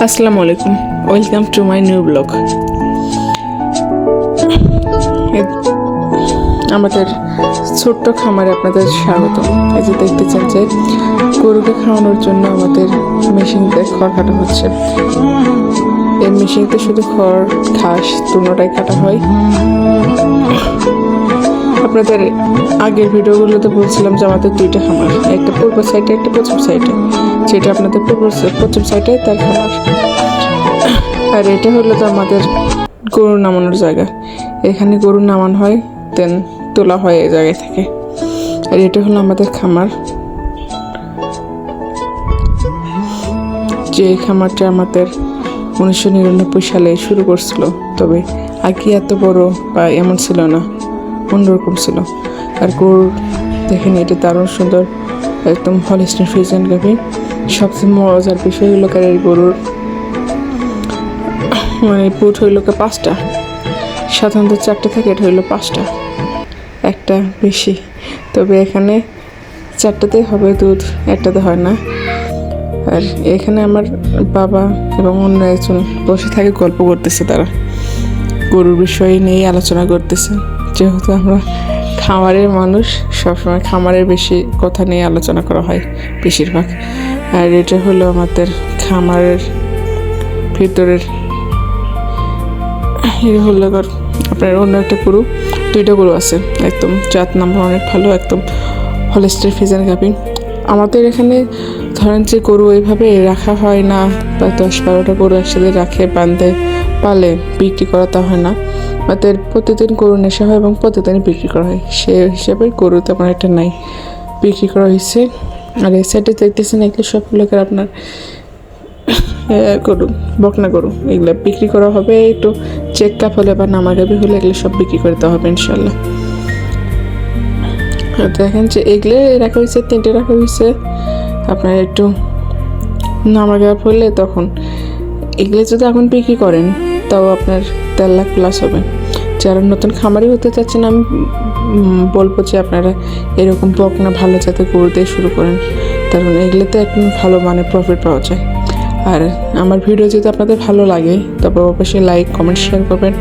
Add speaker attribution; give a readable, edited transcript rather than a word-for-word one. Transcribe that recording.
Speaker 1: আসসালামু আলাইকুম, welcome to my new blog. আমাদের ছোট্ট খামারে আপনাদের স্বাগত। এই যে দেখতেছেন যে গরুকে খাওয়ানোর জন্য আমাদের মেশিনতে খড় কাটা হচ্ছে। এই মেশিনতে শুধু খড় ঘাস দুটোটাই কাটা হয়। আপনাদের আগের ভিডিওগুলোতে বলছিলাম যে আমাদের দুইটা খামার, একটা পূর্ব সাইডে একটা পশ্চিম সাইডে। যেটা আপনাদের পশ্চিম সাইডে তার খামার, আর এটা হলো তো আমাদের গরু নামানোর জায়গা। এখানে গরু নামানো হয়, দেন তোলা হয় এই জায়গা থেকে। আর এটা হলো আমাদের খামার। যে খামারটা আমাদের 1999 সালে শুরু করছিল, তবে আগে এত বড় বা এমন ছিল না, অন্যরকম ছিল। আর গরু দেখেন, এটা দারুণ সুন্দর, একদম হলস্টাইন ফ্রিজিয়ান গাভী। সবচেয়ে মজার বিষয় হলো এই গরুর পুট হইল 5টা, সাধারণত 4টে থাকে, এটা হইল 5টা, একটা বেশি। তবে এখানে 4টাতেই হবে দুধ, একটাতে হয় না। আর এখানে আমার বাবা এবং অন্য একজন বসে থাকে, গল্প করতেছে। তারা গরুর বিষয় নিয়ে আলোচনা করতেছে। যেহেতু আমরা খামারের মানুষ, সবসময় খামারের বেশি কথা নিয়ে আলোচনা করা হয় বেশিরভাগ। আর এটা হলো আমাদের খামারের ভিতরের হলো আপনার অন্য একটা গরু, 2টা গরু আছে, একদম জাত নাম্বার অনেক ভালো, একদম হলস্টাইন ফ্রিজিয়ান গাভী। আমাদের এখানে ধরেন যে গরু ওইভাবে রাখা হয় না, বা 10-12টা গরু একসাথে রাখে বাঁধে পালে বিক্রি করা তা হয় না। আমাদের প্রতিদিন গরু নেশা হয় এবং প্রতিদিনই বিক্রি করা হয়। সে হিসেবে গরু তেমন একটা নাই, বিক্রি করা হয়েছে। আর এই সাইডে দেখতেছেন এগুলো সব লোকের আপনার গরু, বকনা গরু, এগুলো বিক্রি করা হবে। একটু চেক কাপ হলে বা নামাগাবি হলে এগুলো সব বিক্রি করে দেওয়া হবে ইনশাল্লাহ। দেখেন যে এগুলো রাখা হয়েছে, 3টে রাখা হয়েছে। আপনার একটু নামাগাপ হলে তখন এগুলো যদি এখন বিক্রি করেন তাও আপনার 3 লাখ প্লাস হবে। যারা নতুন খামারি হতে চাচ্ছেন, আমি বলবো যে আপনারা এরকম বকনা ভালো জাতের গরু দিয়ে শুরু করেন, কারণ এগুলোতে একদম ভালো মানের প্রফিট পাওয়া যায়। আর আমার ভিডিও যদি আপনাদের ভালো লাগে তবে অবশ্যই লাইক, কমেন্ট, শেয়ার করবেন।